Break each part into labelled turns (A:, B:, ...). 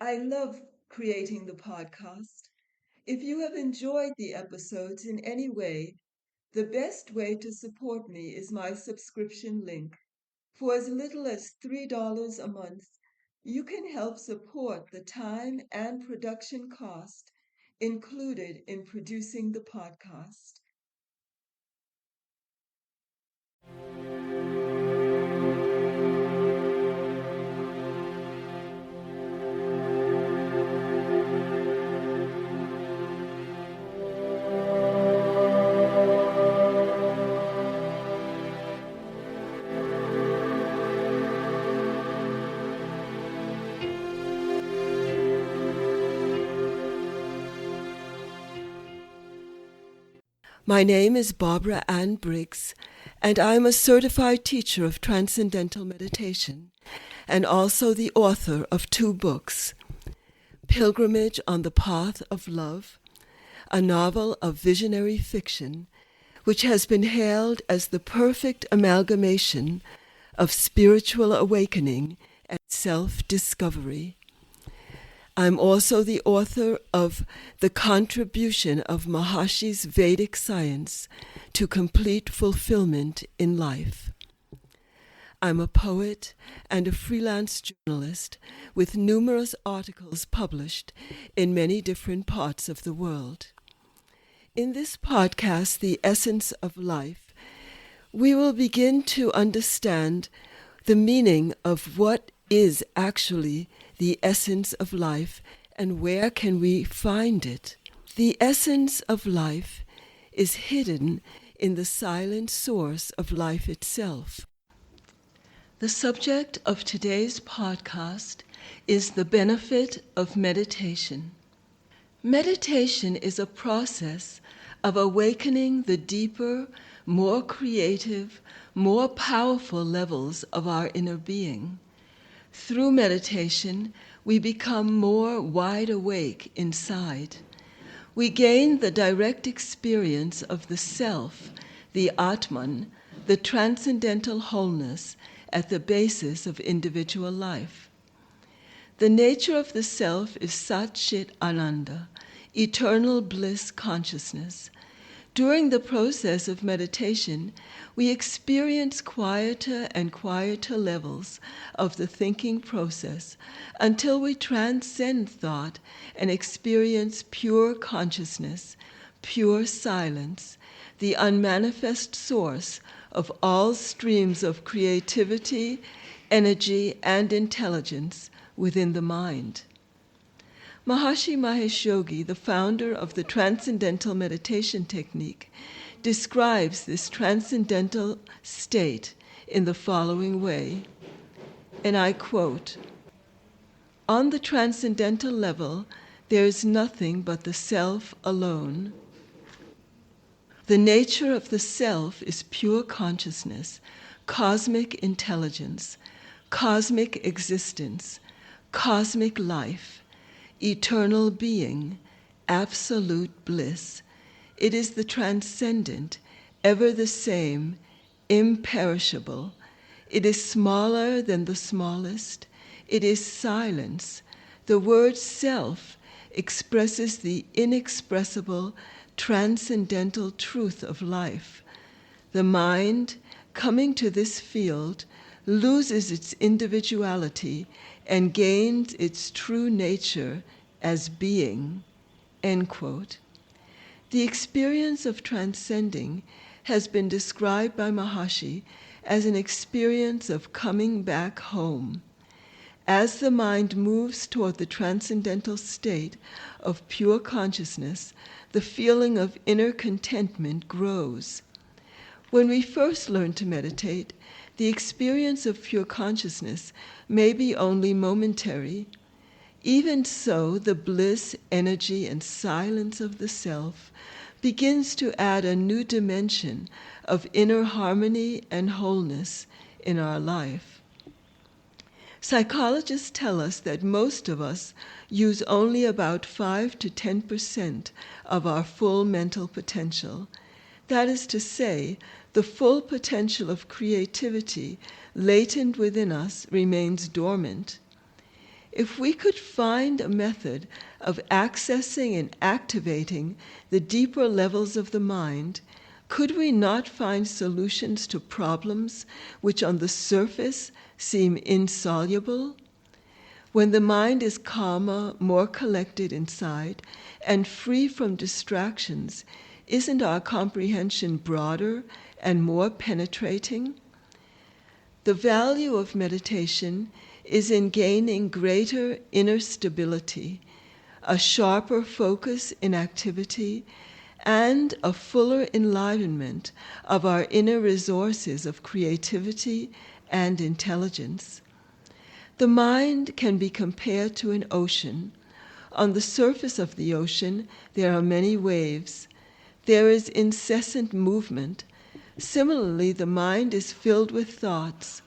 A: I love creating the podcast. If you have enjoyed the episodes in any way, the best way to support me is my subscription link. For as little as $3 a month, you can help support the time and production cost included in producing the podcast.
B: My name is Barbara Ann Briggs, and I am a certified teacher of Transcendental Meditation and also the author of 2 books, Pilgrimage on the Path of Love, a novel of visionary fiction, which has been hailed as the perfect amalgamation of spiritual awakening and self-discovery. I'm also the author of The Contribution of Maharshi's Vedic Science to Complete Fulfillment in Life. I'm a poet and a freelance journalist with numerous articles published in many different parts of the world. In this podcast, The Essence of Life, we will begin to understand the meaning of what is actually the essence of life and where can we find it. The essence of life is hidden in the silent source of life itself. The subject of today's podcast is the benefit of meditation. Meditation is a process of awakening the deeper, more creative, more powerful levels of our inner being. Through meditation, we become more wide awake inside. We gain the direct experience of the self, the Atman, the transcendental wholeness at the basis of individual life. The nature of the self is Sat Chit Ananda, eternal bliss consciousness. During the process of meditation, we experience quieter and quieter levels of the thinking process until we transcend thought and experience pure consciousness, pure silence, the unmanifest source of all streams of creativity, energy, and intelligence within the mind. Maharshi Mahesh Yogi, the founder of the Transcendental Meditation technique, describes this transcendental state in the following way, and I quote, "On the transcendental level, there is nothing but the self alone. The nature of the self is pure consciousness, cosmic intelligence, cosmic existence, cosmic life, eternal being, absolute bliss. It is the transcendent, ever the same, imperishable. It is smaller than the smallest. It is silence. The word self expresses the inexpressible, transcendental truth of life. The mind, coming to this field, loses its individuality and gains its true nature as being." End quote. The experience of transcending has been described by Maharshi as an experience of coming back home. As the mind moves toward the transcendental state of pure consciousness, the feeling of inner contentment grows. When we first learn to meditate, the experience of pure consciousness may be only momentary. Even so, the bliss, energy, and silence of the self begins to add a new dimension of inner harmony and wholeness in our life. Psychologists tell us that most of us use only about 5 to 10% of our full mental potential. That is to say, the full potential of creativity latent within us remains dormant. If we could find a method of accessing and activating the deeper levels of the mind, could we not find solutions to problems which on the surface seem insoluble? When the mind is calmer, more collected inside, and free from distractions, isn't our comprehension broader and more penetrating? The value of meditation is in gaining greater inner stability, a sharper focus in activity, and a fuller enlivenment of our inner resources of creativity and intelligence. The mind can be compared to an ocean. On the surface of the ocean, there are many waves. There is incessant movement. Similarly, the mind is filled with thoughts,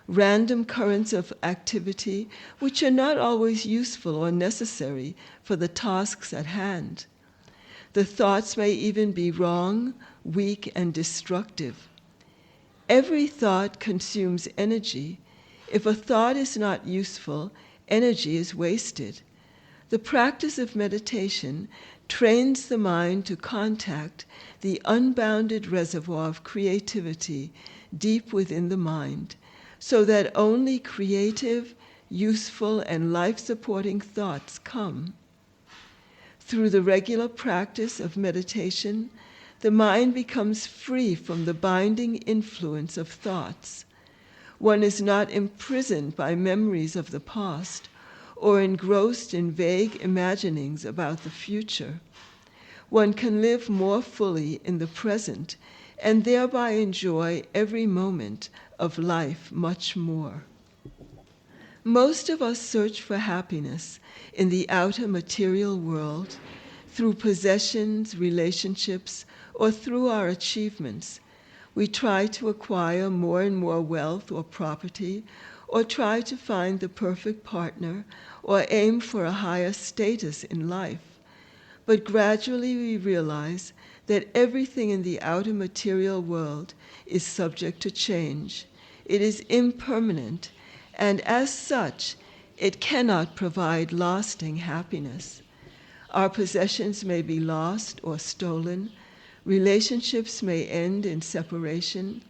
B: random currents of activity which are not always useful or necessary for the tasks at hand. The thoughts may even be wrong, weak, and destructive. Every thought consumes energy. If a thought is not useful, energy is wasted. The practice of meditation trains the mind to contact the unbounded reservoir of creativity deep within the mind, so that only creative, useful, and life-supporting thoughts come. Through the regular practice of meditation, the mind becomes free from the binding influence of thoughts. One is not imprisoned by memories of the past or engrossed in vague imaginings about the future. One can live more fully in the present and thereby enjoy every moment of life much more. Most of us search for happiness in the outer material world through possessions, relationships, or through our achievements. We try to acquire more and more wealth or property, or try to find the perfect partner, or aim for a higher status in life. But gradually we realize that everything in the outer material world is subject to change. It is impermanent, and as such, it cannot provide lasting happiness. Our possessions may be lost or stolen, relationships may end in separation,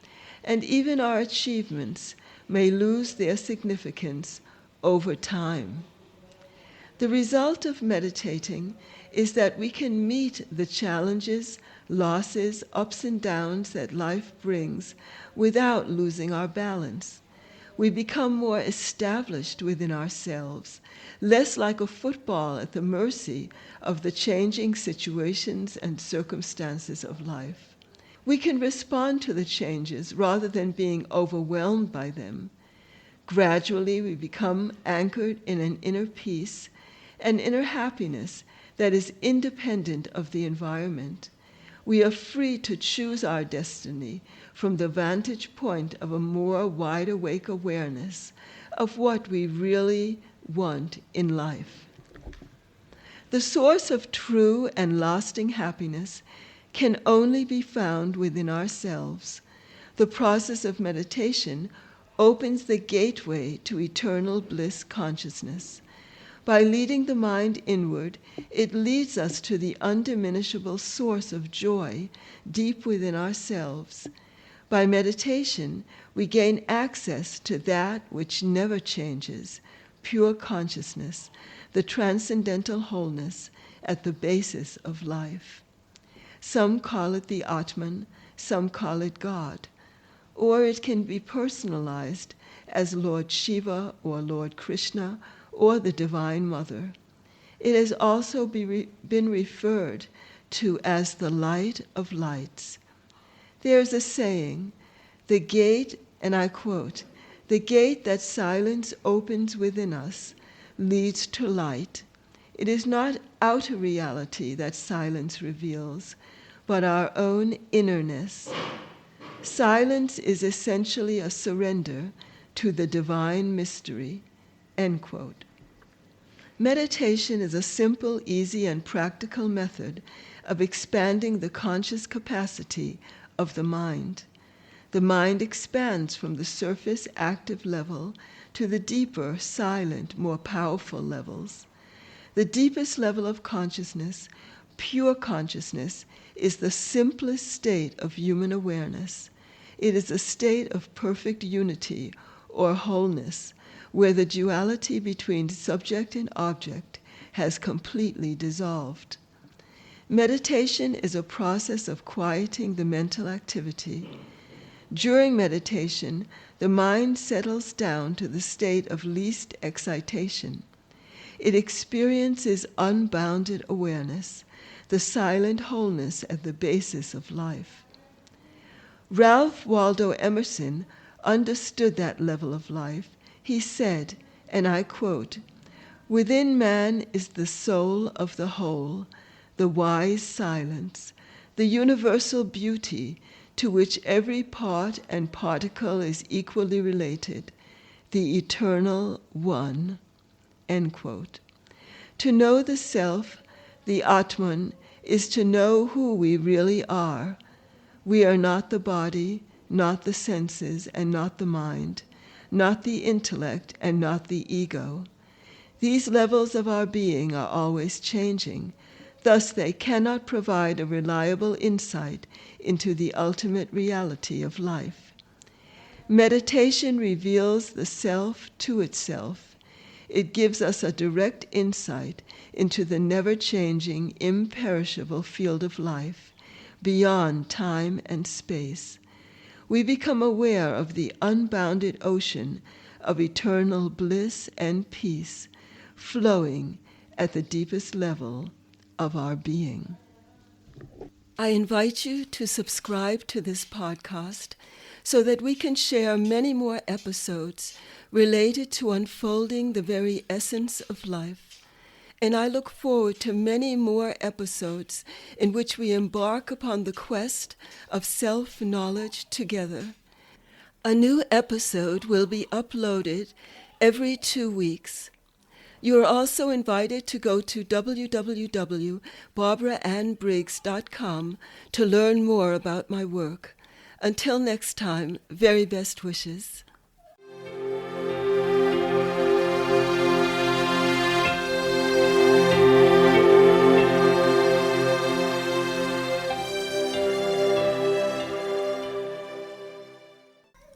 B: and even our achievements may lose their significance over time. The result of meditating is that we can meet the challenges, losses, ups and downs that life brings without losing our balance. We become more established within ourselves, less like a football at the mercy of the changing situations and circumstances of life. We can respond to the changes rather than being overwhelmed by them. Gradually, we become anchored in an inner peace, an inner happiness that is independent of the environment. We are free to choose our destiny from the vantage point of a more wide-awake awareness of what we really want in life. The source of true and lasting happiness can only be found within ourselves. The process of meditation opens the gateway to eternal bliss consciousness. By leading the mind inward, it leads us to the undiminishable source of joy deep within ourselves. By meditation, we gain access to that which never changes, pure consciousness, the transcendental wholeness at the basis of life. Some call it the Atman, some call it God, or it can be personalized as Lord Shiva or Lord Krishna or the Divine Mother. It has also been referred to as the light of lights. There is a saying, the gate, and I quote, "The gate that silence opens within us leads to light. It is not outer reality that silence reveals, but our own innerness. Silence is essentially a surrender to the divine mystery." End quote. Meditation is a simple, easy, and practical method of expanding the conscious capacity of the mind. The mind expands from the surface active level to the deeper, silent, more powerful levels. The deepest level of consciousness, pure consciousness, is the simplest state of human awareness. It is a state of perfect unity or wholeness, where the duality between subject and object has completely dissolved. Meditation is a process of quieting the mental activity. During meditation, the mind settles down to the state of least excitation. It experiences unbounded awareness, the silent wholeness at the basis of life. Ralph Waldo Emerson understood that level of life. He said, and I quote, "Within man is the soul of the whole, the wise silence, the universal beauty to which every part and particle is equally related, the eternal one." End quote. To know the self, the Atman, is to know who we really are. We are not the body, not the senses, and not the mind, not the intellect, and not the ego. These levels of our being are always changing. Thus, they cannot provide a reliable insight into the ultimate reality of life. Meditation reveals the self to itself. It gives us a direct insight into the never-changing, imperishable field of life, beyond time and space. We become aware of the unbounded ocean of eternal bliss and peace flowing at the deepest level of our being. I invite you to subscribe to this podcast so that we can share many more episodes related to unfolding the very essence of life. And I look forward to many more episodes in which we embark upon the quest of self-knowledge together. A new episode will be uploaded every 2 weeks. You are also invited to go to www.barbaraannbriggs.com to learn more about my work. Until next time, very best wishes.